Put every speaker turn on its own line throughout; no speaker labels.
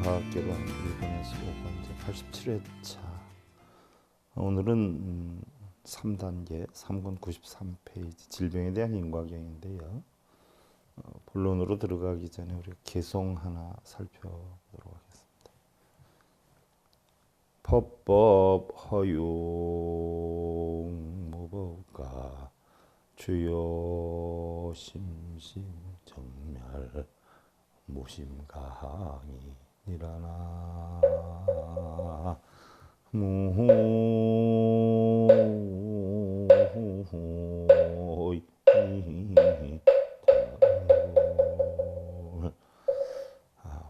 과학개론 1권에서 5권 87회차. 오늘은 3단계 3권 93페이지 질병에 대한 인과경인데요. 본론으로 들어가기 전에 우리가 개송 하나 살펴보도록 하겠습니다. 법법 허용 무법가 주요 심심 정멸 무심가항이 일어나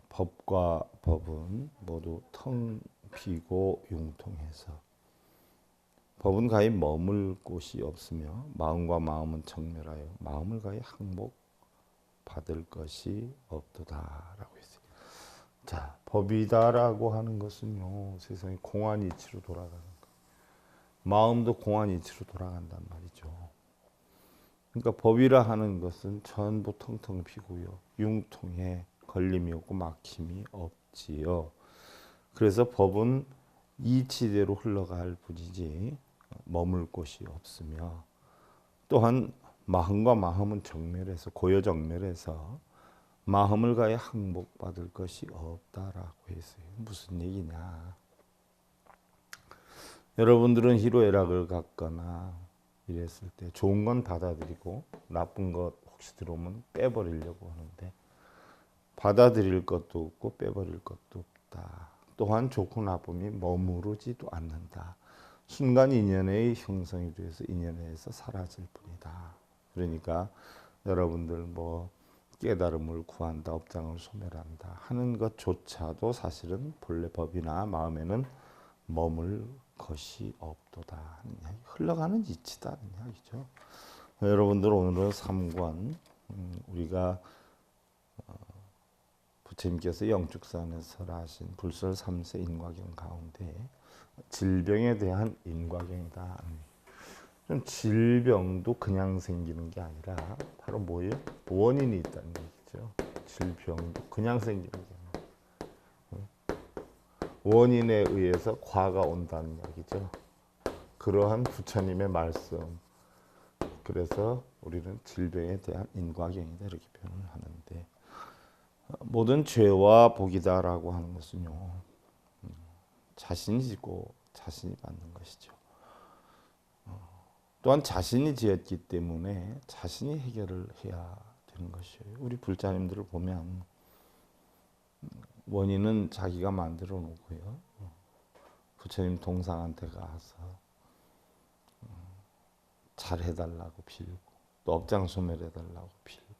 법과 법은 모두 텅 비고 융통해서 법은 가히 머물 곳이 없으며 마음과 마음은 정멸하여 마음을 가히 항복 받을 것이 없도다라고 했어요. 자, 법이다라고 하는 것은요, 세상이 공안 이치로 돌아가는 거. 마음도 공안 이치로 돌아간단 말이죠. 그러니까 법이라 하는 것은 전부 텅텅 비고요, 융통해 걸림이 없고 막힘이 없지요. 그래서 법은 이치대로 흘러갈 뿐이지 머물 곳이 없으며, 또한 마음과 마음은 정멸해서 고여정멸해서 마음을 가해 항복받을 것이 없다라고 했어요. 무슨 얘기냐? 여러분들은 희로애락을 갖거나 이랬을 때 좋은 건 받아들이고 나쁜 것 혹시 들어오면 빼버리려고 하는데, 받아들일 것도 없고 빼버릴 것도 없다. 또한 좋고 나쁨이 머무르지도 않는다. 순간 인연의 형성이 돼서 인연에서 사라질 뿐이다. 그러니까 여러분들 뭐 깨달음을 구한다, 업장을 소멸한다 하는 것조차도 사실은 본래 법이나 마음에는 머물 것이 없도다 하는 이야기, 흘러가는 이치다는 이야기죠. 여러분들 오늘은 3권 우리가 부처님께서 영축산에서 설하신 불설 3세 인과경 가운데 질병에 대한 인과경이다. 질병도 그냥 생기는 게 아니라 바로 뭐예요? 원인이 있다는 얘기죠. 질병도 그냥 생기는 게 아니라 원인에 의해서 과가 온다는 이야기죠. 그러한 부처님의 말씀. 그래서 우리는 질병에 대한 인과경이다 이렇게 표현을 하는데, 모든 죄와 복이다라고 하는 것은요, 자신이 짓고 자신이 받는 것이죠. 또한 자신이 지었기 때문에 자신이 해결을 해야 되는 것이에요. 우리 불자님들을 보면 원인은 자기가 만들어 놓고요, 부처님 동상한테 가서 잘 해달라고 빌고, 또 업장 소멸해달라고 빌고,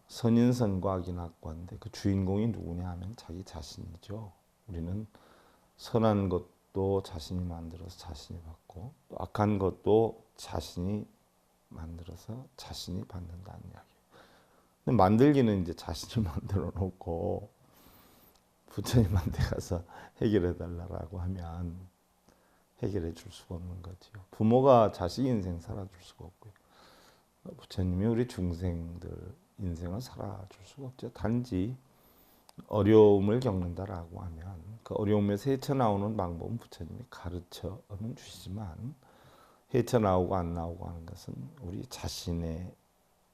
선인선과 악인악과인데 그 주인공이 누구냐 하면 자기 자신이죠. 우리는 선한 것도 자신이 만들어서 자신이 받고, 또 악한 것도 자신이 만들어서 자신이 받는다는 이야기예요. 근데 만들기는 이제 자신을 만들어 놓고 부처님한테 가서 해결해 달라고 하면 해결해 줄 수가 없는 거죠. 부모가 자식 인생 살아줄 수가 없고요, 부처님이 우리 중생들 인생을 살아줄 수가 없죠. 단지 어려움을 겪는다라고 하면 그 어려움에서 헤쳐나오는 방법은 부처님이 가르쳐는 주시지만, 헤쳐나오고 안 나오고 하는 것은 우리 자신에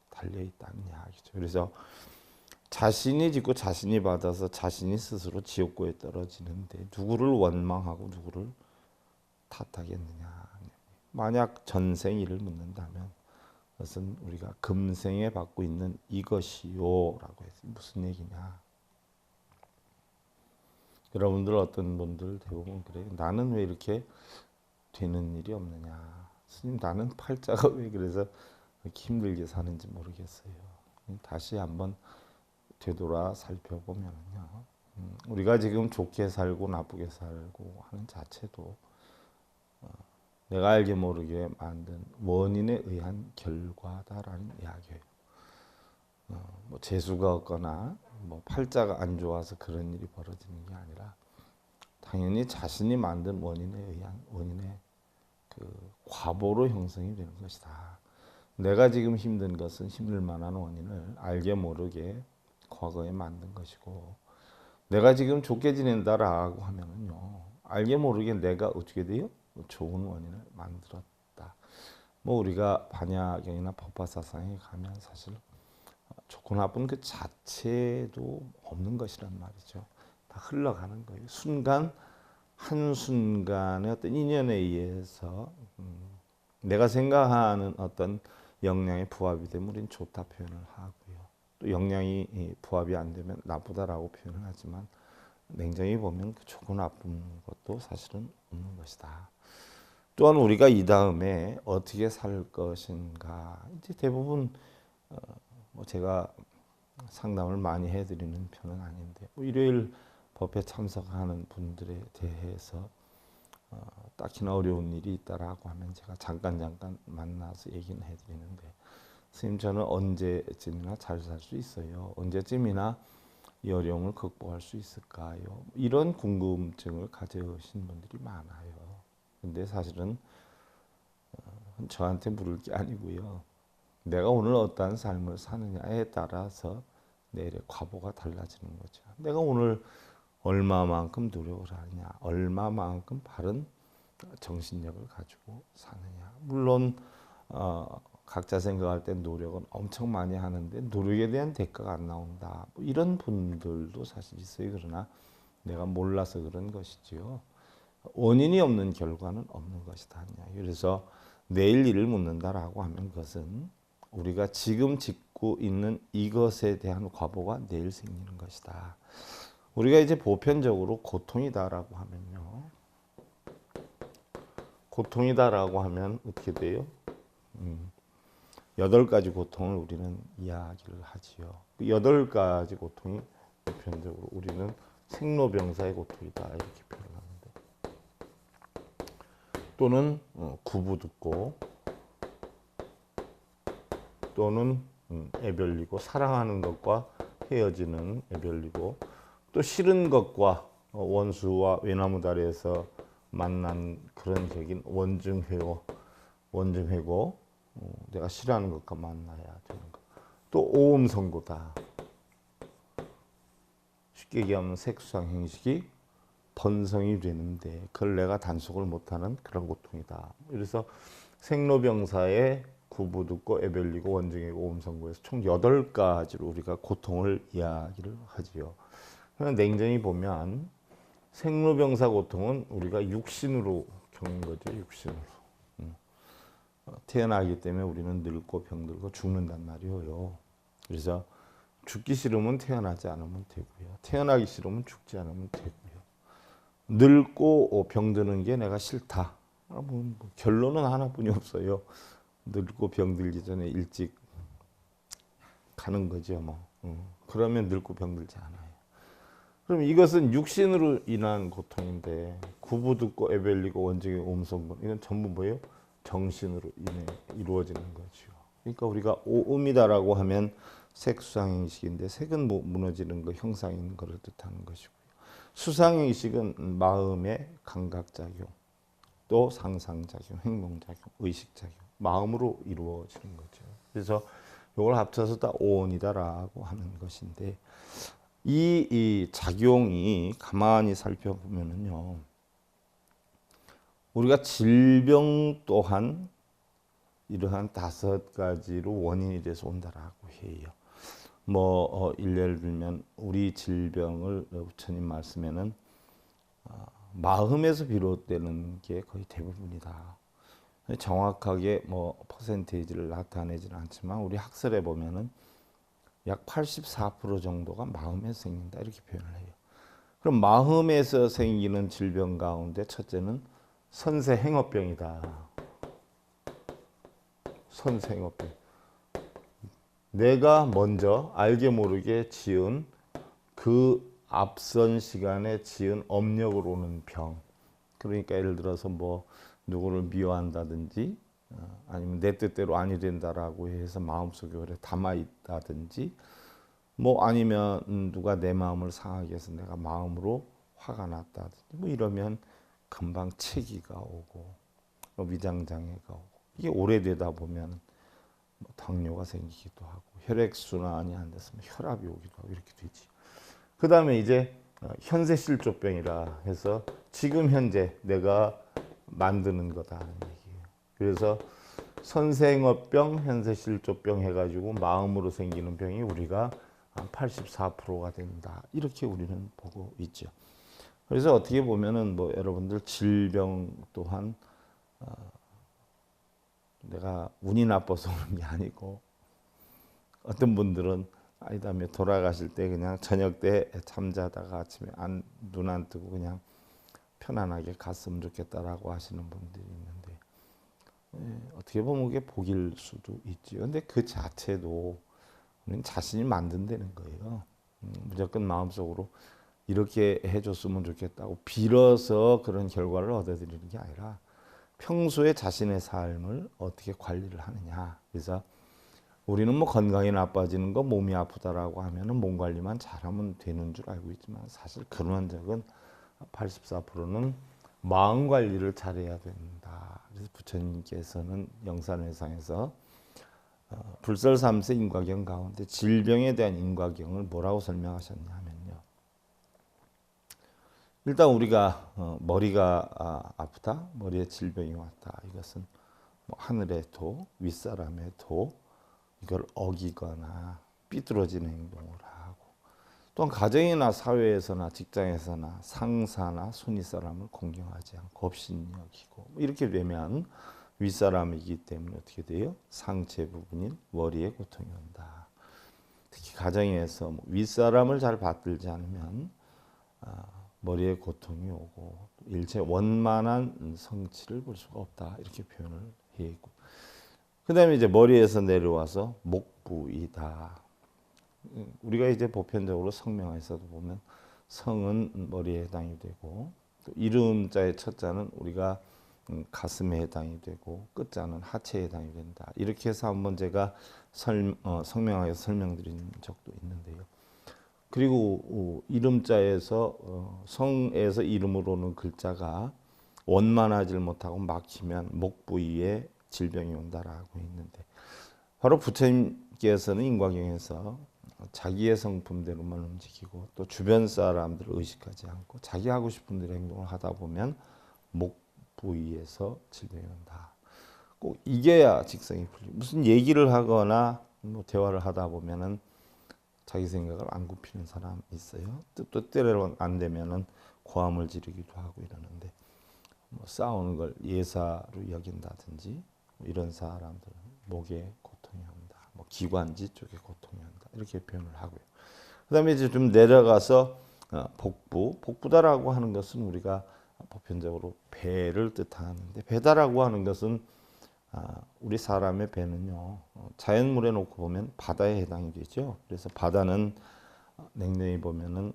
달려있다는 이야기죠. 그래서 자신이 짓고 자신이 받아서 자신이 스스로 지옥고에 떨어지는데 누구를 원망하고 누구를 탓하겠느냐. 만약 전생일을 묻는다면 그것은 우리가 금생에 받고 있는 이것이요 라고 해서 무슨 얘기냐. 여러분들 어떤 분들 대부분 그래요. 나는 왜 이렇게 되는 일이 없느냐. 스님, 나는 팔자가 왜 그래서 이렇게 힘들게 사는지 모르겠어요. 다시 한번 되돌아 살펴보면요, 우리가 지금 좋게 살고 나쁘게 살고 하는 자체도 내가 알게 모르게 만든 원인에 의한 결과다라는 이야기예요. 뭐 재수가 없거나 뭐 팔자가 안 좋아서 그런 일이 벌어지는 게 아니라 당연히 자신이 만든 원인에 의한 원인의 그 과보로 형성이 되는 것이다. 내가 지금 힘든 것은 힘들 만한 원인을 알게 모르게 과거에 만든 것이고, 내가 지금 좋게 지낸다라고 하면은요, 알게 모르게 내가 어떻게 돼요? 좋은 원인을 만들었다. 뭐 우리가 반야경이나 법화사상에 가면 사실 좋고 나쁜 그 자체도 없는 것이란 말이죠. 다 흘러가는 거예요. 순간 한순간의 어떤 인연에 의해서 내가 생각하는 어떤 역량이 부합이 되면 우리는 좋다 표현을 하고요. 또 역량이 부합이 안 되면 나쁘다라고 표현을 하지만 냉정히 보면 그 좋고 나쁜 것도 사실은 없는 것이다. 또한 우리가 이 다음에 어떻게 살 것인가, 이제 대부분 뭐 제가 상담을 많이 해드리는 편은 아닌데 뭐 일요일 법회 참석하는 분들에 대해서 딱히나 어려운 일이 있다라고 하면 제가 잠깐 만나서 얘기는 해드리는데, 선생님 저는 언제쯤이나 잘 살 수 있어요? 언제쯤이나 이 어려움을 극복할 수 있을까요? 이런 궁금증을 가져오신 분들이 많아요. 근데 사실은 저한테 물을 게 아니고요. 내가 오늘 어떠한 삶을 사느냐에 따라서 내일의 과보가 달라지는 거죠. 내가 오늘 얼마만큼 노력을 하느냐, 얼마만큼 바른 정신력을 가지고 사느냐. 물론 각자 생각할 때 노력은 엄청 많이 하는데 노력에 대한 대가가 안 나온다. 뭐 이런 분들도 사실 있어요. 그러나 내가 몰라서 그런 것이지요. 원인이 없는 결과는 없는 것이다. 그래서 내일 일을 묻는다라고 하면 그것은 우리가 지금 짓고 있는 이것에 대한 과보가 내일 생기는 것이다. 우리가 이제 보편적으로 고통이다라고 하면요. 고통이다라고 하면 어떻게 돼요? 8가지 고통을 우리는 이야기를 하지요. 그 8가지 고통이 보편적으로 우리는 생로병사의 고통이다 이렇게 표현하는데, 또는 구부듣고, 또는 애별리고, 사랑하는 것과 헤어지는 애별리고, 또 싫은 것과 원수와 외나무다리에서 만난 그런 격인 원증회고, 내가 싫어하는 것과 만나야 되는 것. 또 오음선고다. 쉽게 얘기하면 색수상 행식이 번성이 되는데 그걸 내가 단속을 못하는 그런 고통이다. 그래서 생로병사의 구부듣고 애별리고 원증회고 오음선고에서 총 8가지로 우리가 고통을 이야기를 하지요. 그러나 냉정히 보면 생로병사 고통은 우리가 육신으로 겪는 거죠. 육신으로. 태어나기 때문에 우리는 늙고 병들고 죽는단 말이에요. 그래서 죽기 싫으면 태어나지 않으면 되고요. 태어나기 싫으면 죽지 않으면 되고요. 늙고 병드는 게 내가 싫다. 뭐 결론은 하나뿐이 없어요. 늙고 병들기 전에 일찍 가는 거죠. 뭐. 그러면 늙고 병들지 않아요. 그럼 이것은 육신으로 인한 고통인데, 구부듣고 애별리고 원증의 오음선고, 이건 전부 뭐예요? 정신으로 인해 이루어지는 거죠. 그러니까 우리가 오음이다라고 하면 색수상행식인데, 색은 뭐 무너지는 거, 형상인 것을 뜻하는 것이고요. 수상행식은 마음의 감각작용, 또 상상작용, 행동작용, 의식작용, 마음으로 이루어지는 거죠. 그래서 이걸 합쳐서 다 오온이다라고 하는 것인데, 이 작용이 가만히 살펴보면은요, 우리가 질병 또한 이러한 5가지로 원인이 돼서 온다라고 해요. 뭐 일례를 들면 우리 질병을 부처님 말씀에는 마음에서 비롯되는 게 거의 대부분이다. 정확하게 뭐 퍼센테이지를 나타내지는 않지만 우리 학설에 보면은 약 84% 정도가 마음에서 생긴다 이렇게 표현을 해요. 그럼 마음에서 생기는 질병 가운데 첫째는 선세행업병이다. 선세행업병. 내가 먼저 알게 모르게 지은 그 앞선 시간에 지은 업력으로 오는 병. 그러니까 예를 들어서 뭐 누구를 미워한다든지 아니면 내 뜻대로 아니 된다라고 해서 마음속에 오래 담아 있다든지, 뭐 아니면 누가 내 마음을 상하게 해서 내가 마음으로 화가 났다든지, 뭐 이러면 금방 체기가 오고 위장장애가 오고, 이게 오래되다 보면 뭐 당뇨가 생기기도 하고 혈액순환이 안 됐으면 혈압이 오기도 하고 이렇게 되지. 그 다음에 이제 현세 실조병이라 해서 지금 현재 내가 만드는 거다는 얘기예요. 그래서 선생어병, 현세 실조병 해가지고 마음으로 생기는 병이 우리가 한 84%가 된다. 이렇게 우리는 보고 있죠. 그래서 어떻게 보면은 뭐 여러분들 질병 또한 내가 운이 나빠서 그런 게 아니고 어떤 분들은 아이다며 돌아가실 때 그냥 저녁 때 잠자다가 아침에 눈 안 뜨고 그냥 편안하게 갔으면 좋겠다라고 하시는 분들이 있는데 어떻게 보면 그게 복일 수도 있죠. 근데 그 자체도 우리는 자신이 만든다는 거예요. 무조건 마음속으로 이렇게 해줬으면 좋겠다고 빌어서 그런 결과를 얻어들이는 게 아니라 평소에 자신의 삶을 어떻게 관리를 하느냐. 그래서 우리는 뭐 건강이 나빠지는 거, 몸이 아프다라고 하면은 몸 관리만 잘하면 되는 줄 알고 있지만 사실 근원적은 84%는 마음 관리를 잘해야 된다. 그래서 부처님께서는 영산회상에서 불설삼세 인과경 가운데 질병에 대한 인과경을 뭐라고 설명하셨냐면요. 일단 우리가 머리가 아프다, 머리에 질병이 왔다. 이것은 뭐 하늘의 도, 윗사람의 도, 이걸 어기거나 삐뚤어지는 행동을 하고 또한 가정이나 사회에서나 직장에서나 상사나 손윗사람을 공경하지 않고 업신 여기고 이렇게 되면 윗사람이기 때문에 어떻게 돼요? 상체 부분인 머리에 고통이 온다. 특히 가정에서 윗사람을 잘 받들지 않으면 머리에 고통이 오고 일체 원만한 성취를 볼 수가 없다. 이렇게 표현을 해 있고 그 다음에 이제 머리에서 내려와서 목 부위다. 우리가 이제 보편적으로 성명에서도 보면 성은 머리에 해당이 되고 또 이름자의 첫자는 우리가 가슴에 해당이 되고 끝자는 하체에 해당이 된다. 이렇게 해서 한번 제가 성명하에서 설명드린 적도 있는데요. 그리고 이름자에서 성에서 이름으로 오는 글자가 원만하지 못하고 막히면 목 부위에 질병이 온다라고 했는데 바로 부처님께서는 인과경에서 자기의 성품대로만 움직이고 또 주변 사람들을 의식하지 않고 자기 하고 싶은 대로 행동을 하다 보면 목 부위에서 질병이 온다. 꼭 이겨야 직성이 풀리고 무슨 얘기를 하거나 뭐 대화를 하다 보면은 자기 생각을 안 굽히는 사람 있어요. 또 때로는 안 되면은 고함을 지르기도 하고 이러는데 뭐 싸우는 걸 예사로 여긴다든지 이런 사람들은 목에 고통이 온다. 뭐 기관지 쪽에 고통이 온다. 이렇게 표현을 하고요. 그다음에 이제 좀 내려가서 복부다라고 하는 것은 우리가 보편적으로 배를 뜻하는데 배다라고 하는 것은 우리 사람의 배는요 자연물에 놓고 보면 바다에 해당이 되죠. 그래서 바다는 냉정히 보면은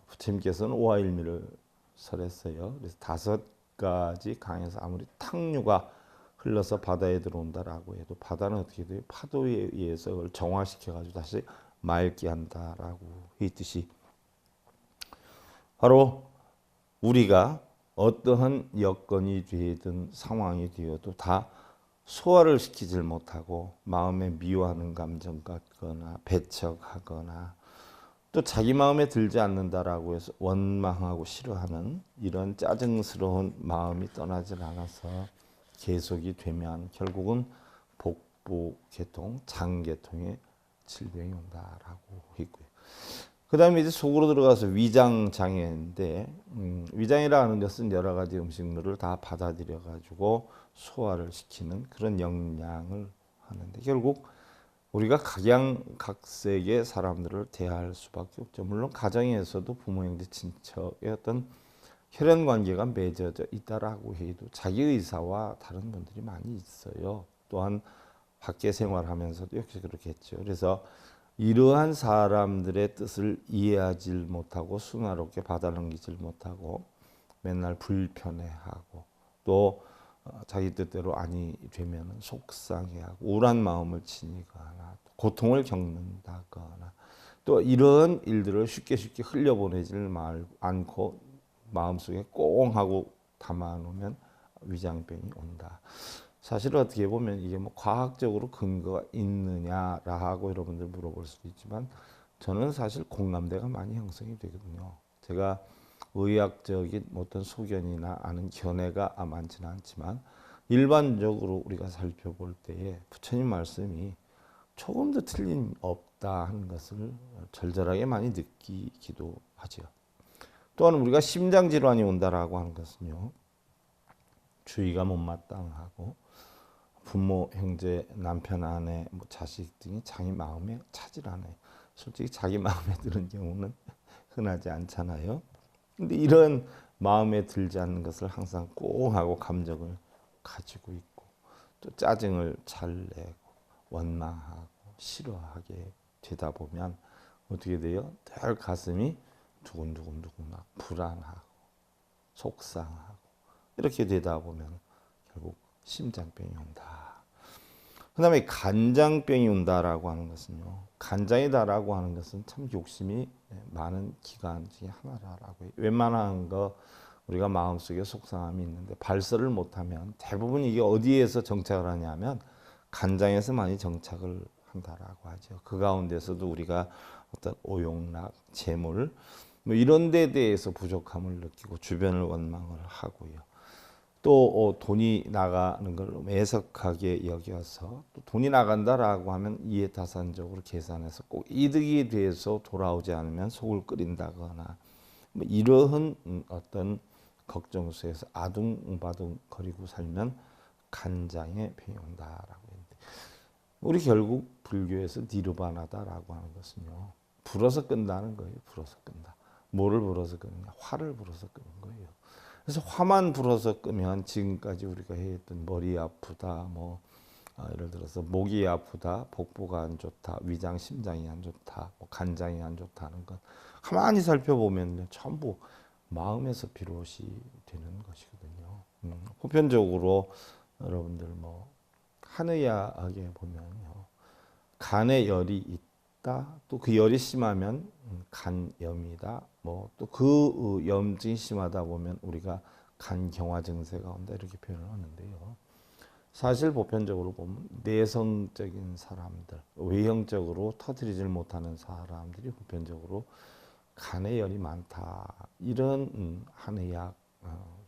부처님께서는 오하일미를 설했어요. 그래서 5가지 강에서 아무리 탕류가 흘러서 바다에 들어온다라고 해도 바다는 어떻게 돼요? 파도에 의해서 그걸 정화시켜가지고 다시 맑게 한다라고 했듯이 바로 우리가 어떠한 여건이 되든 상황이 되어도 다 소화를 시키질 못하고 마음에 미워하는 감정 같거나 배척하거나 또 자기 마음에 들지 않는다라고 해서 원망하고 싫어하는 이런 짜증스러운 마음이 떠나질 않아서 계속이 되면 결국은 복부 계통, 장 계통에 질병이 온다라고 했고요. 그 다음에 이제 속으로 들어가서 위장 장애인데 위장이라는 것은 여러 가지 음식물을 다 받아들여 가지고 소화를 시키는 그런 역량을 하는데 결국 우리가 각양각색의 사람들을 대할 수밖에 없죠. 물론 가정에서도 부모, 형제, 친척의 어떤 혈연 관계가 맺어져 있다라고 해도 자기 의사와 다른 분들이 많이 있어요. 또한 밖에 생활하면서도 역시 그렇겠죠. 그래서 이러한 사람들의 뜻을 이해하지 못하고 순화롭게 받아넘기지 못하고 맨날 불편해하고 또 자기 뜻대로 아니 되면 속상해하고 우울한 마음을 지니거나 고통을 겪는다거나 또 이런 일들을 쉽게 흘려보내질 않고 마음속에 꽁 하고 담아놓으면 위장병이 온다. 사실 어떻게 보면 이게 뭐 과학적으로 근거가 있느냐라고 여러분들 물어볼 수도 있지만 저는 사실 공감대가 많이 형성이 되거든요. 제가 의학적인 어떤 소견이나 아는 견해가 많지는 않지만 일반적으로 우리가 살펴볼 때에 부처님 말씀이 조금도 틀림 없다 하는 것을 절절하게 많이 느끼기도 하죠. 또한 우리가 심장 질환이 온다라고 하는 것은요, 주의가 못마땅하고 부모, 형제, 남편, 아내, 뭐 자식 등이 자기 마음에 차질 않아요. 솔직히 자기 마음에 드는 경우는 흔하지 않잖아요. 근데 이런 마음에 들지 않는 것을 항상 꽁 하고 감정을 가지고 있고 또 짜증을 잘 내고 원망하고 싫어하게 되다 보면 어떻게 돼요? 늘 가슴이 두근두근두근 막 불안하고 속상하고 이렇게 되다 보면 결국 심장병이 온다. 그 다음에 간장병이 온다라고 하는 것은요. 간장이다라고 하는 것은 참 욕심이 많은 기관 중에 하나라고 해요. 웬만한 거 우리가 마음속에 속상함이 있는데 발설을 못하면 대부분 이게 어디에서 정착을 하냐면 간장에서 많이 정착을 한다라고 하죠. 그 가운데서도 우리가 어떤 오용락, 재물 뭐 이런 데 대해서 부족함을 느끼고 주변을 원망을 하고요. 또 돈이 나가는 걸 매석하게 여겨서 또 돈이 나간다라고 하면 이해타산적으로 계산해서 꼭 이득이 돼서 돌아오지 않으면 속을 끓인다거나 뭐 이러한 어떤 걱정수에서 아둥바둥 거리고 살면 간장에 병이 온다라고 했는데 우리 결국 불교에서 니르바나다라고 하는 것은요 불어서 끈다는 거예요. 불어서 끈다. 뭐를 불어서 끄느냐? 화를 불어서 끄는 거예요. 그래서 화만 불어서 끄면 지금까지 우리가 해왔던 머리 아프다, 뭐 예를 들어서 목이 아프다, 복부가 안 좋다, 위장 심장이 안 좋다, 뭐 간장이 안 좋다는 것 가만히 살펴보면 전부 마음에서 비롯이 되는 것이거든요. 보편적으로 여러분들 뭐 한의학에 보면요, 간에 열이 있다, 또 그 열이 심하면 간염이다. 뭐 또 그 염증이 심하다 보면 우리가 간경화 증세가 온다 이렇게 표현을 하는데요. 사실 보편적으로 보면 내성적인 사람들, 외형적으로 터뜨리질 못하는 사람들이 보편적으로 간에 열이 많다. 이런 한의학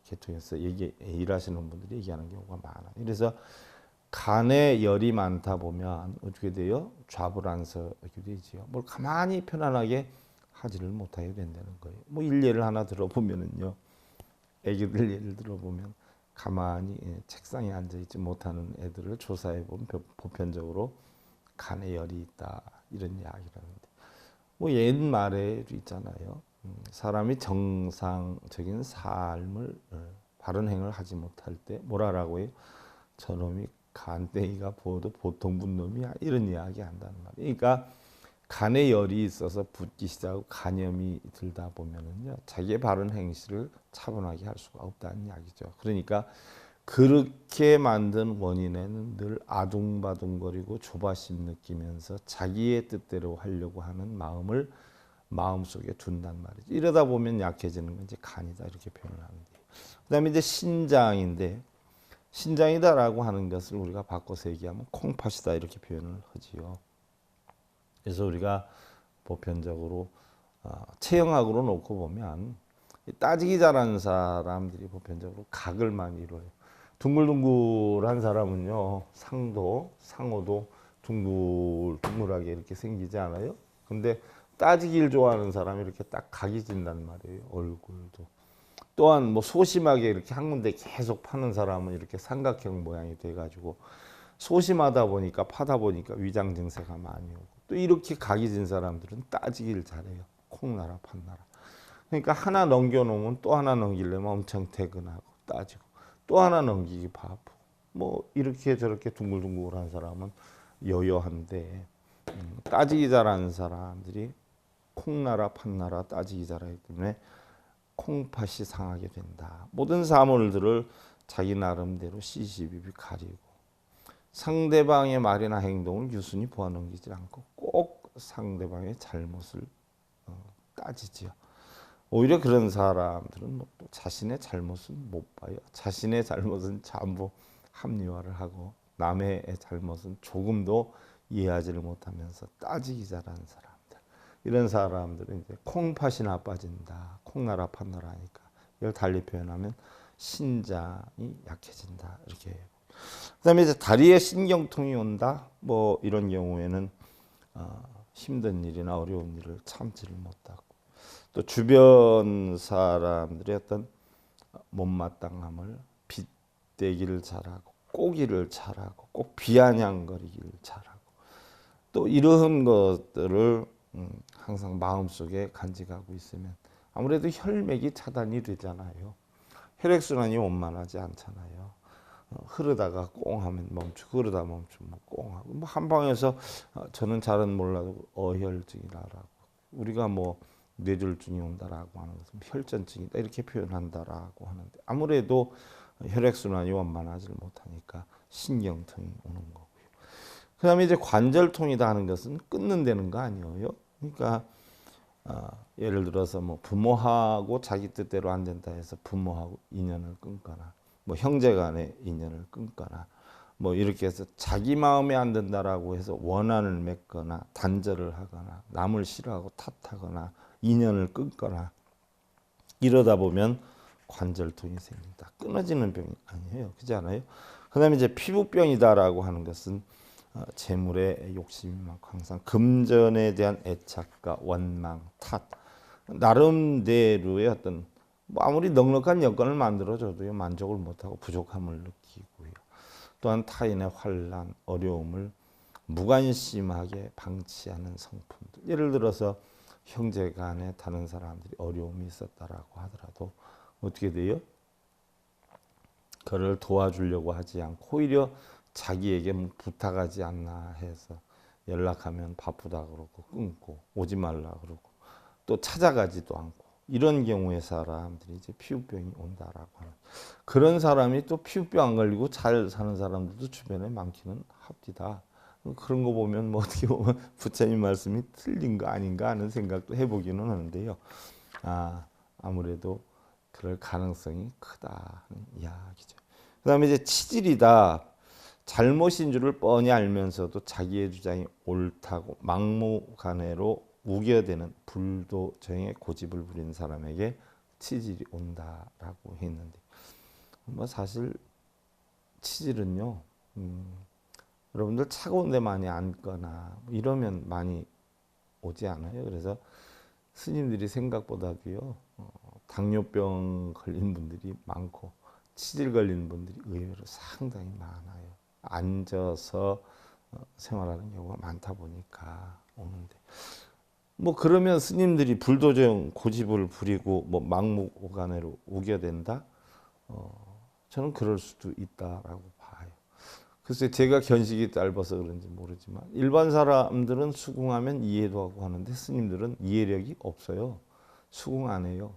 계통에서 일하시는 분들이 얘기하는 경우가 많아요. 그래서 간에 열이 많다 보면 어떻게 돼요? 좌불안석이 되지요. 뭘 가만히 편안하게 하지를 못하게 된다는 거예요. 뭐 일례를 하나 들어보면은요. 애기들 예를 들어보면 가만히 책상에 앉아있지 못하는 애들을 조사해 보면 보편적으로 간에 열이 있다 이런 이야기라는데 뭐 옛말에도 있잖아요. 사람이 정상적인 삶을 바른 행을 하지 못할 때 뭐라고 해요? 저놈이 간땡이가 보도 보통 분놈이야 이런 이야기 한다는 말이에요. 그러니까 간에 열이 있어서 붓기 시작하고 간염이 들다 보면은요 자기의 바른 행실을 차분하게 할 수가 없다는 이야기죠. 그러니까 그렇게 만든 원인에는 늘 아둥바둥거리고 조바심 느끼면서 자기의 뜻대로 하려고 하는 마음을 마음속에 둔단 말이죠. 이러다 보면 약해지는 건 이제 간이다 이렇게 표현을 하는데 그다음에 이제 신장인데 신장이다라고 하는 것을 우리가 바꿔서 얘기하면 콩팥이다 이렇게 표현을 하지요. 그래서 우리가 보편적으로 체형학으로 놓고 보면 따지기 잘하는 사람들이 보편적으로 각을 많이 이뤄요. 둥글둥글한 사람은요 상어도 둥글둥글하게 이렇게 생기지 않아요? 근데 따지기를 좋아하는 사람이 이렇게 딱 각이 진단 말이에요. 얼굴도. 또한 뭐 소심하게 이렇게 한 군데 계속 파는 사람은 이렇게 삼각형 모양이 돼가지고 소심하다 보니까 파다 보니까 위장 증세가 많이 오고 또 이렇게 각이 진 사람들은 따지기를 잘해요. 콩나라 판나라. 그러니까 하나 넘겨놓으면 또 하나 넘기려면 엄청 퇴근하고 따지고 또 하나 넘기기 바쁘고 뭐 이렇게 저렇게 둥글둥글한 사람은 여여한데 따지기 잘하는 사람들이 콩나라 판나라 따지기 잘하기 때문에 콩팥이 상하게 된다. 모든 사물들을 자기 나름대로 시시비비 가리고 상대방의 말이나 행동을 유순히 보아넘기지 않고 꼭 상대방의 잘못을 따지지요. 오히려 그런 사람들은 또 자신의 잘못은 못 봐요. 자신의 잘못은 전부 합리화를 하고 남의 잘못은 조금도 이해하지를 못하면서 따지기 잘하는 사람들. 이런 사람들은 이제 콩팥이 나빠진다. 콩나라 팥나라 하니까 이걸 달리 표현하면 신장이 약해진다 이렇게 해요. 그다음에 이제 다리에 신경통이 온다. 뭐 이런 경우에는 힘든 일이나 어려운 일을 참지를 못하고 또 주변 사람들의 어떤 못마땅함을 빗대기를 잘하고 꼬기를 잘하고 꼭 비아냥거리기를 잘하고 또 이러한 것들을 항상 마음속에 간직하고 있으면 아무래도 혈맥이 차단이 되잖아요. 혈액순환이 원만하지 않잖아요. 흐르다가 꽁 하면 멈추고 흐르다 멈추면 꽁 하고 뭐 한방에서 저는 잘은 몰라도 어혈증이라고 우리가 뭐 뇌졸중이 온다라고 하는 것은 혈전증이다 이렇게 표현한다라고 하는데 아무래도 혈액순환이 원만하지 못하니까 신경통이 오는 거고요. 그다음에 이제 관절통이다 하는 것은 끊는다는 거 아니에요. 그러니까 예를 들어서 뭐 부모하고 자기 뜻대로 안 된다 해서 부모하고 인연을 끊거나 뭐 형제간의 인연을 끊거나 뭐 이렇게 해서 자기 마음에 안 든다라고 해서 원한을 맺거나 단절을 하거나 남을 싫어하고 탓하거나 인연을 끊거나 이러다 보면 관절통이 생긴다. 끊어지는 병이 아니에요. 그렇지 않아요? 그다음에 이제 피부병이다라고 하는 것은 재물에 욕심이 많고 항상 금전에 대한 애착과 원망, 탓 나름대로의 어떤 뭐 아무리 넉넉한 여건을 만들어줘도요 만족을 못하고 부족함을 느끼고요. 또한 타인의 환난, 어려움을 무관심하게 방치하는 성품들. 예를 들어서 형제간에 다른 사람들이 어려움이 있었다라고 하더라도 어떻게 돼요? 그를 도와주려고 하지 않고 오히려 자기에게 부탁하지 않나 해서 연락하면 바쁘다 그러고 끊고 오지 말라 그러고 또 찾아가지도 않고 이런 경우에 사람들이 이제 피부병이 온다라고 하는 그런 사람이 또 피부병 안 걸리고 잘 사는 사람들도 주변에 많기는 합디다. 그런 거 보면 뭐 어떻게 보면 부처님 말씀이 틀린 거 아닌가 하는 생각도 해보기는 하는데요. 아무래도 그럴 가능성이 크다 하는 이야기죠. 그다음에 이제 치질이다. 잘못인 줄을 뻔히 알면서도 자기의 주장이 옳다고 막무가내로 우겨대는 불도저의 고집을 부리는 사람에게 치질이 온다라고 했는데 뭐 사실 치질은요 여러분들 차가운 데 많이 앉거나 이러면 많이 오지 않아요. 그래서 스님들이 생각보다도요 당뇨병 걸린 분들이 많고 치질 걸린 분들이 의외로 상당히 많아요. 앉아서 생활하는 경우가 많다 보니까 오는데 뭐 그러면 스님들이 불도저형 고집을 부리고 뭐 막무가내로 우겨댄다? 저는 그럴 수도 있다라고 봐요. 글쎄 제가 견식이 짧아서 그런지 모르지만 일반 사람들은 수긍하면 이해도 하고 하는데 스님들은 이해력이 없어요. 수긍 안 해요.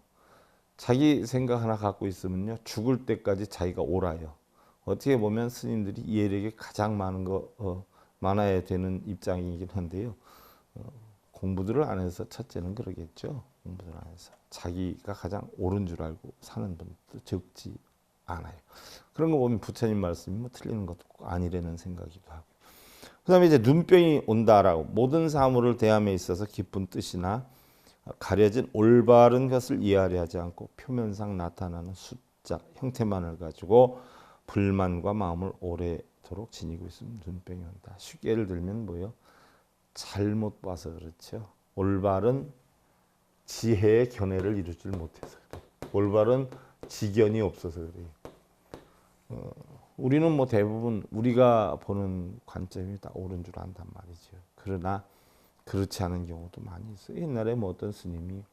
자기 생각 하나 갖고 있으면요 죽을 때까지 자기가 옳아요. 어떻게 보면 스님들이 이해력이 가장 많아야 되는 입장이긴 한데요. 공부들을 안 해서 첫째는 그러겠죠. 공부를 안 해서 자기가 가장 옳은 줄 알고 사는 분도 적지 않아요. 그런 거 보면 부처님 말씀이 뭐 틀리는 것도 아니라는 생각이기도 하고. 그다음에 이제 눈병이 온다라고 모든 사물을 대함에 있어서 깊은 뜻이나 가려진 올바른 것을 이해하려 하지 않고 표면상 나타나는 숫자 형태만을 가지고 불만과 마음을 오래도록 지니고 있으면 눈병이 온다. 쉽게 예를 들면 뭐요? 잘못 봐서 그렇죠. 올바른 지혜의 견해를 이루지 못해서 그래요. 올바른 지견이 없어서 그래요. 우리는 뭐 대부분 우리가 보는 관점이 다 옳은 줄 안단 말이죠. 그러나 그렇지 않은 경우도 많이 있어요. 옛날에 뭐 어떤 스님이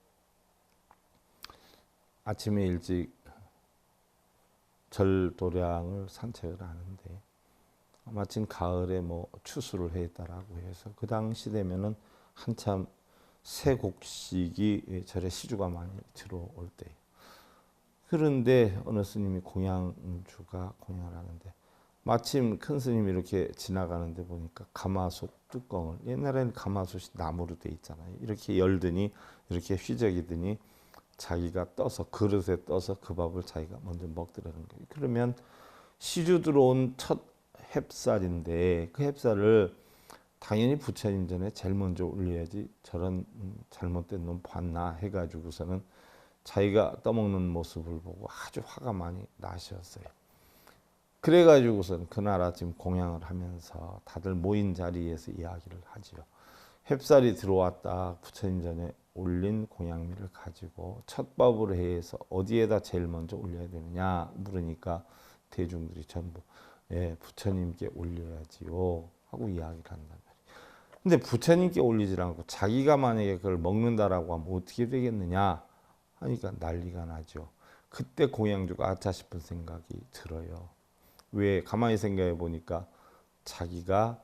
아침에 일찍 절도량을 산책을 하는데 마침 가을에 뭐 추수를 했다라고 해서 그 당시 되면은 한참 새 곡식이 절에 시주가 많이 들어올 때 그런데 어느 스님이 공양주가 공양을 하는데 마침 큰 스님이 이렇게 지나가는데 보니까 가마솥 뚜껑을 옛날에는 가마솥이 나무로 돼 있잖아요. 이렇게 열더니 이렇게 휘저기더니 자기가 떠서 그릇에 떠서 그 밥을 자기가 먼저 먹더라는 거예요. 그러면 시주 들어온 첫 햅쌀인데 그 햅쌀을 당연히 부처님 전에 제일 먼저 올려야지 저런 잘못된 놈 봤나 해가지고서는 자기가 떠먹는 모습을 보고 아주 화가 많이 나셨어요. 그래가지고선 그날 아침 공양을 하면서 다들 모인 자리에서 이야기를 하지요. 햅쌀이 들어왔다 부처님 전에 올린 공양미를 가지고 첫 밥으로 해서 어디에다 제일 먼저 올려야 되느냐 물으니까 대중들이 전부 예, 부처님께 올려야지요 하고 이야기를 한단 말이에요. 근데 부처님께 올리지 않고 자기가 만약에 그걸 먹는다라고 하면 어떻게 되겠느냐 하니까 난리가 나죠. 그때 공양주가 아차 싶은 생각이 들어요. 왜 가만히 생각해 보니까 자기가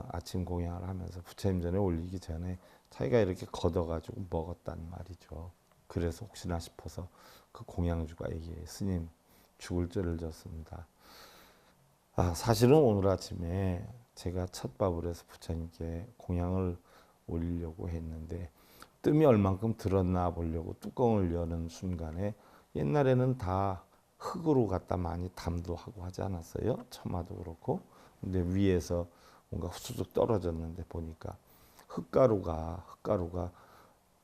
아침 공양을 하면서 부처님 전에 올리기 전에 자기가 이렇게 걷어가지고 먹었단 말이죠. 그래서 혹시나 싶어서 그 공양주가 얘기해 스님 죽을 죄를 졌습니다. 사실은 오늘 아침에 제가 첫 밥을 해서 부처님께 공양을 올리려고 했는데 뜸이 얼만큼 들었나 보려고 뚜껑을 여는 순간에 옛날에는 다 흙으로 갖다 많이 담도 하고 하지 않았어요? 처마도 그렇고. 근데 위에서 뭔가 후수둑 떨어졌는데 보니까 흙가루가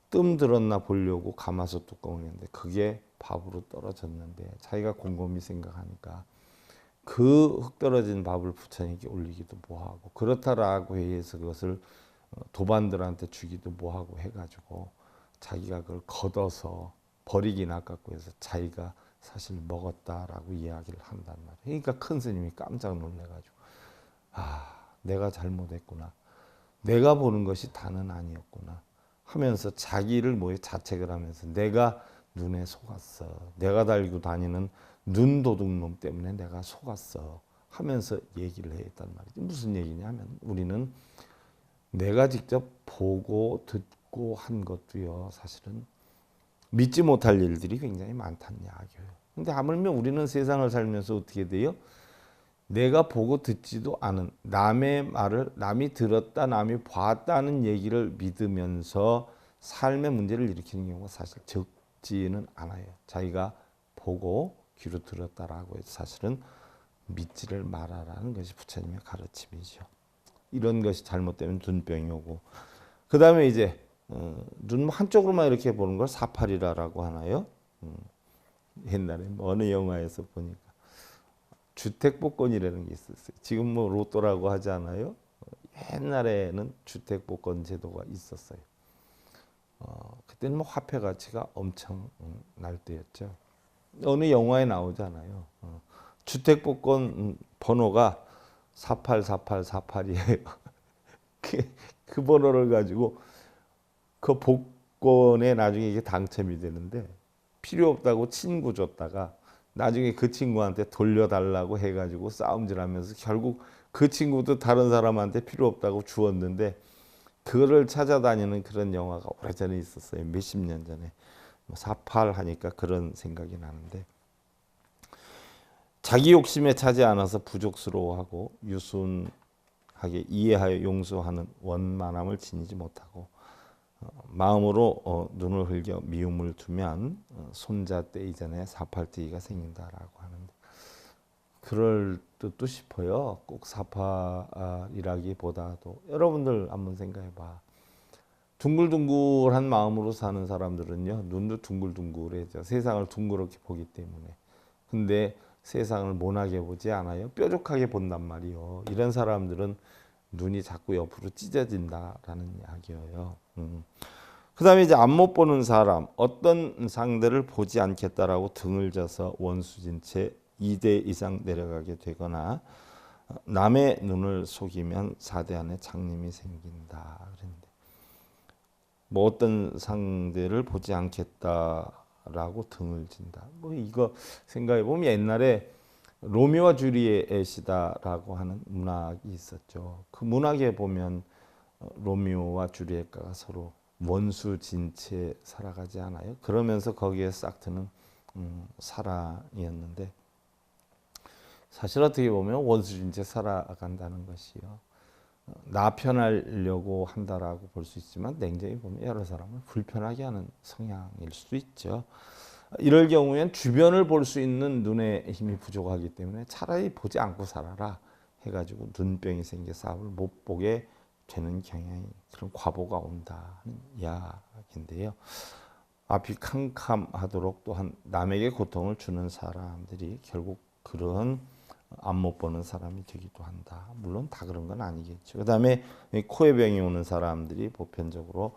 뜸 들었나 보려고 감아서 뚜껑을 했는데 그게 밥으로 떨어졌는데 자기가 곰곰이 생각하니까 그 흙 떨어진 밥을 부처님께 올리기도 뭐하고 그렇다라고 해서 그것을 도반들한테 주기도 뭐하고 해가지고 자기가 그걸 걷어서 버리긴 아깝고 해서 자기가 사실 먹었다라고 이야기를 한단 말이에요. 그러니까 큰 스님이 깜짝 놀래가지고 내가 잘못했구나. 내가 보는 것이 다는 아니었구나 하면서 자기를 자책을 하면서 내가 눈에 속았어. 내가 달고 다니는 눈 도둑놈 때문에 내가 속았어 하면서 얘기를 했단 말이죠. 무슨 얘기냐면 우리는 내가 직접 보고 듣고 한 것도요 사실은 믿지 못할 일들이 굉장히 많다는 이야기예요. 근데 하물며 우리는 세상을 살면서 어떻게 돼요? 내가 보고 듣지도 않은 남의 말을 남이 들었다 남이 봤다는 얘기를 믿으면서 삶의 문제를 일으키는 경우가 사실 적지는 않아요. 자기가 보고 귀로 들었다라고 해서 사실은 믿지를 말아라는 것이 부처님의 가르침이죠. 이런 것이 잘못되면 눈병이 오고 그 다음에 이제 눈 한쪽으로만 이렇게 보는 걸 사팔이라고 하나요? 옛날에 어느 영화에서 보니까 주택복권이라는 게 있었어요. 지금 뭐 로또라고 하지 않아요? 옛날에는 주택복권 제도가 있었어요. 그때는 뭐 화폐 가치가 엄청 날 때였죠. 어느 영화에 나오잖아요. 주택복권 번호가 484848이에요. 그 번호를 가지고 그 복권에 나중에 이게 당첨이 되는데 필요 없다고 친구 줬다가 나중에 그 친구한테 돌려달라고 해가지고 싸움질하면서 결국 그 친구도 다른 사람한테 필요 없다고 주었는데 그거를 찾아다니는 그런 영화가 오래전에 있었어요. 몇십 년 전에. 48 하니까 그런 생각이 나는데 자기 욕심에 차지 않아서 부족스러워하고 유순하게 이해하여 용서하는 원만함을 지니지 못하고 마음으로 눈을 흘겨 미움을 두면 손자 때 이전에 사팔뜨기가 생긴다라고 하는데 그럴 듯도 싶어요. 꼭 사팔이라기보다도 여러분들 한번 생각해봐. 둥글둥글한 마음으로 사는 사람들은요 눈도 둥글둥글해져. 세상을 둥그렇게 보기 때문에. 근데 세상을 모나게 보지 않아요. 뾰족하게 본단 말이요. 이런 사람들은 눈이 자꾸 옆으로 찢어진다라는 이야기예요. 그 다음에 이제 안못 보는 사람, 어떤 상대를 보지 않겠다라고 등을 져서 원수진 채 2대 이상 내려가게 되거나 남의 눈을 속이면 4대 안에 장님이 생긴다. 그랬는데 뭐 어떤 상대를 보지 않겠다라고 등을 진다. 뭐 이거 생각해 보면 옛날에 로미오와 주리엣이다라고 하는 문학이 있었죠. 그 문학에 보면 로미오와 주리엣가가 서로 원수진채 살아가지 않아요? 그러면서 거기에 싹 트는 사랑이었는데 사실 어떻게 보면 원수진채 살아간다는 것이요. 나 편하려고 한다라고 볼 수 있지만 냉정히 보면 여러 사람을 불편하게 하는 성향일 수도 있죠. 이럴 경우엔 주변을 볼 수 있는 눈의 힘이 부족하기 때문에 차라리 보지 않고 살아라 해가지고 눈병이 생겨 sap을 못 보게 되는 경향이 그런 과보가 온다는 이야기인데요. 앞이 캄캄하도록 또한 남에게 고통을 주는 사람들이 결국 그런 앞 못 보는 사람이 되기도 한다. 물론 다 그런 건 아니겠죠. 그다음에 코에 병이 오는 사람들이 보편적으로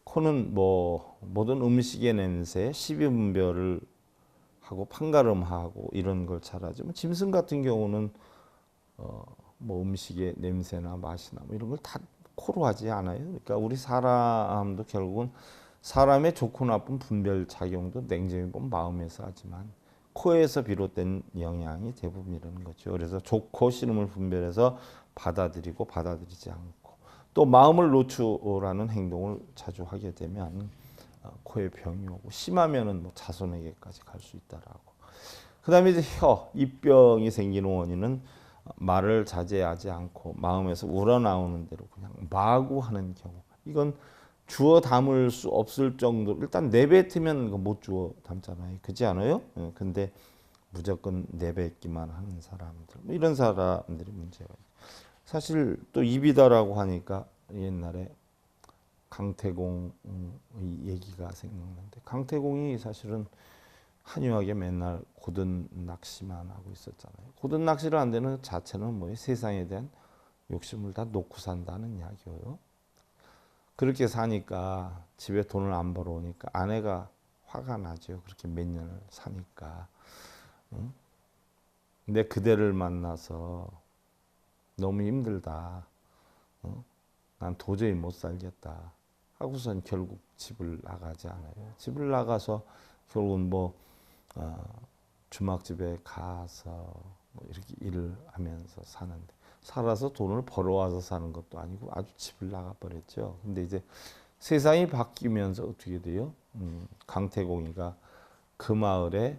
코는 뭐 모든 음식의 냄새, 식이분별을 하고 판가름하고 이런 걸 잘하죠. 짐승 같은 경우는 뭐 음식의 냄새나 맛이나 뭐 이런 걸 다 코로 하지 않아요. 그러니까 우리 사람도 결국은 사람의 좋고 나쁜 분별 작용도 냉정히 보면 마음에서 하지만 코에서 비롯된 영향이 대부분이라는 거죠. 그래서 좋고 싫음을 분별해서 받아들이고 받아들이지 않고 또 마음을 노출하는 행동을 자주 하게 되면 코에 병이 오고 심하면은 뭐 자손에게까지 갈 수 있다라고. 그다음에 이제 입병이 생기는 원인은 말을 자제하지 않고 마음에서 우러나오는 대로 그냥 마구 하는 경우. 이건 주워 담을 수 없을 정도로 일단 내뱉으면 못 주워 담잖아요. 그렇지 않아요? 근데 무조건 내뱉기만 하는 사람들. 뭐 이런 사람들이 문제가 있어요. 사실 또 입이다라고 하니까 옛날에 강태공의 얘기가 생각나는데 강태공이 사실은 한유하게 맨날 고든 낚시만 하고 있었잖아요. 고든 낚시를 안 되는 자체는 뭐 세상에 대한 욕심을 다 놓고 산다는 이야기예요. 그렇게 사니까 집에 돈을 안 벌어오니까 아내가 화가 나죠. 그렇게 몇 년을 사니까. 응? 근데 그대를 만나서 너무 힘들다. 응? 난 도저히 못 살겠다. 하고선 결국 집을 나가지 않아요. 집을 나가서 결국은 뭐 주막집에 가서 뭐 이렇게 일을 하면서 사는데 살아서 돈을 벌어와서 사는 것도 아니고 아주 집을 나가 버렸죠. 근데 이제 세상이 바뀌면서 어떻게 돼요? 강태공이가 그 마을에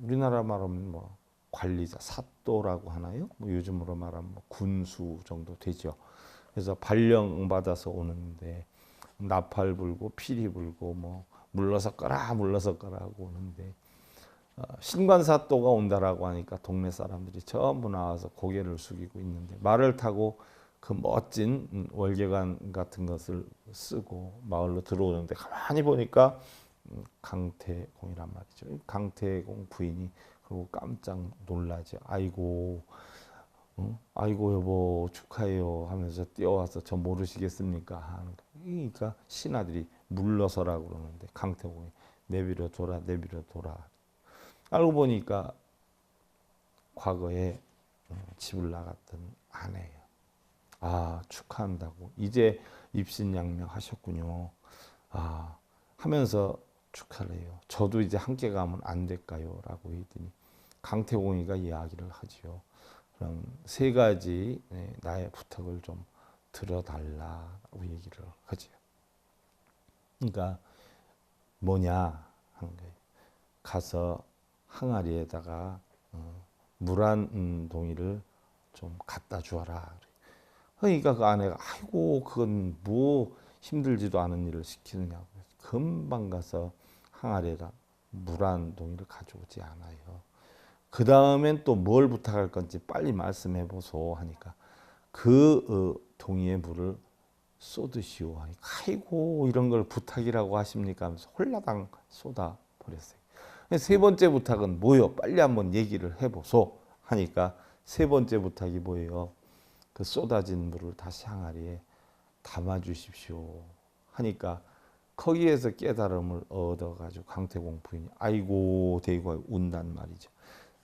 우리나라 말하면 뭐 관리자 사또라고 하나요? 뭐 요즘으로 말하면 뭐 군수 정도 되죠. 그래서 발령 받아서 오는데 나팔 불고 피리 불고 뭐 물러서 거라 물러서 거라 하고 오는데 신관사또가 온다라고 하니까 동네 사람들이 전부 나와서 고개를 숙이고 있는데 말을 타고 그 멋진 월계관 같은 것을 쓰고 마을로 들어오는데 가만히 보니까 강태공이란 말이죠. 강태공 부인이 그리고 깜짝 놀라죠. 아이고, 아이고 여보 축하해요 하면서 뛰어와서 저 모르시겠습니까? 하는 거. 그러니까 신하들이 물러서라고 그러는데 강태공이 내비려 둬라 내비려 둬라. 알고 보니까 과거에 집을 나갔던 아내예요. 아 축하한다고 이제 입신양명 하셨군요. 아 하면서 축하를 해요. 저도 이제 함께 가면 안 될까요? 라고 했더니 강태공이가 이야기를 하지요. 그럼 세 가지 나의 부탁을 좀 들어달라고 얘기를 하지요. 그러니까 뭐냐 하는 거예요. 가서 항아리에다가 물 한 동이를 좀 갖다 주어라. 그러니까 그 아내가 아이고 그건 뭐 힘들지도 않은 일을 시키느냐고 금방 가서 항아리에다 물 한 동이를 가져오지 않아요. 그 다음엔 또 뭘 부탁할 건지 빨리 말씀해 보소 하니까 그 동이의 물을 쏟으시오 하니까 아이고 이런 걸 부탁이라고 하십니까 하면서 홀라당 쏟아 버렸어요. 세 번째 부탁은 뭐요? 빨리 한번 얘기를 해보소 하니까 세 번째 부탁이 뭐예요? 그 쏟아진 물을 다시 항아리에 담아 주십시오 하니까 거기에서 깨달음을 얻어가지고 강태공 부인이 아이고 대고 운단 말이죠.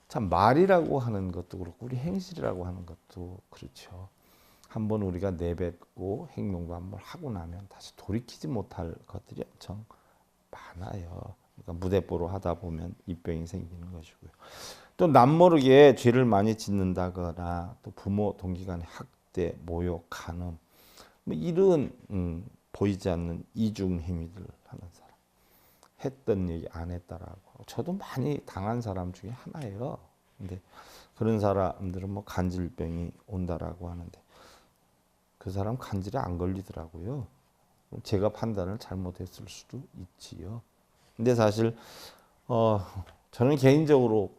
참 말이라고 하는 것도 그렇고 우리 행실이라고 하는 것도 그렇죠. 한번 우리가 내뱉고 행동도 한번 하고 나면 다시 돌이키지 못할 것들이 엄청 많아요. 그러니까 무대뽀로 하다 보면 입병이 생기는 것이고요. 또 남모르게 죄를 많이 짓는다거나 또 부모 동기간의 학대, 모욕, 간음 뭐 이런 보이지 않는 이중 행위들 하는 사람 했던 얘기 안 했다라고 저도 많이 당한 사람 중에 하나예요. 근데 그런 사람들은 뭐 간질병이 온다라고 하는데 그 사람 간질에 안 걸리더라고요. 제가 판단을 잘못했을 수도 있지요. 근데 사실 저는 개인적으로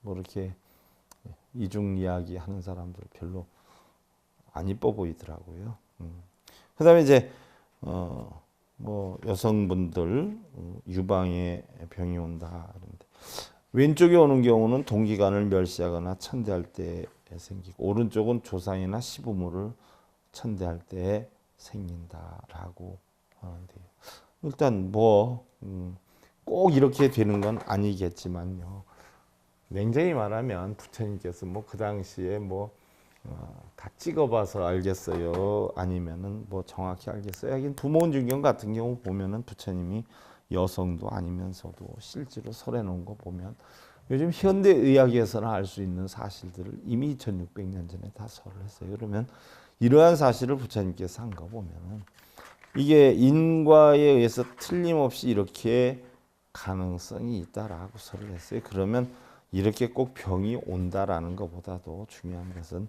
뭐 이렇게 이중 이야기 하는 사람들 별로 안 이뻐 보이더라고요. 그다음에 이제 뭐 여성분들 유방에 병이 온다 그런데 왼쪽에 오는 경우는 동기간을 멸시하거나 천대할 때 생기고 오른쪽은 조상이나 시부모를 천대할 때 생긴다라고 하는데요. 일단 뭐 꼭 이렇게 되는 건 아니겠지만요. 냉정히 말하면 부처님께서 뭐 그 당시에 뭐 다 찍어봐서 알겠어요. 아니면은 뭐 정확히 알겠어요. 하긴 두모원중경 같은 경우 보면은 부처님이 여성도 아니면서도 실제로 설해 놓은 거 보면 요즘 현대 의학에서는 알 수 있는 사실들을 이미 2600년 전에 다 설을 했어요. 그러면 이러한 사실을 부처님께서 한 거 보면은 이게 인과에 의해서 틀림없이 이렇게 가능성이 있다라고 설을 했어요. 그러면 이렇게 꼭 병이 온다라는 것보다도 중요한 것은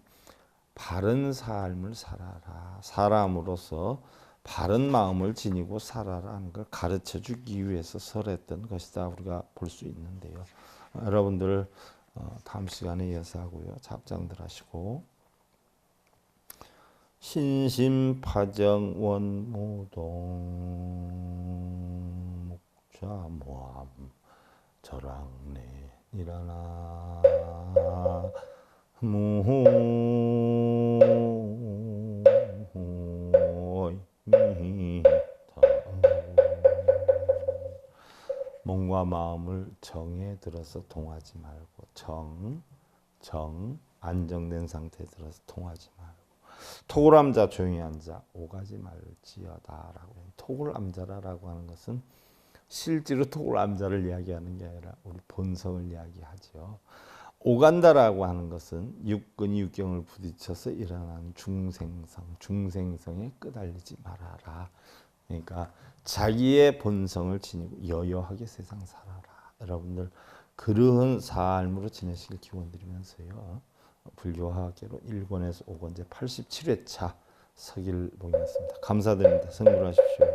바른 삶을 살아라. 사람으로서 바른 마음을 지니고 살아라는 걸 가르쳐 주기 위해서 설했던 것이다. 우리가 볼 수 있는데요. 여러분들 다음 시간에 이어서 하고요. 잡장들 하시고 신심파정 원무동 목자모함 저랑내 일어나 몸과 마음을 정에 들어서 동하지 말고 정 안정된 상태에 들어서 동하지 말고 톡을 암자 조용히 앉아 오가지 말지어다라고 톡을 암자라고 하는 것은 실제로 톡을 암자를 이야기하는 게 아니라 우리 본성을 이야기하죠. 오간다라고 하는 것은 육근이 육경을 부딪혀서 일어나는 중생성에 끄달리지 말아라. 그러니까 자기의 본성을 지니고 여여하게 세상 살아라. 여러분들 그러한 삶으로 지내시길 기원드리면서요. 불교화계로 1권에서 5권 제 87회차 서길 목이었습니다. 감사드립니다. 성불하십시오.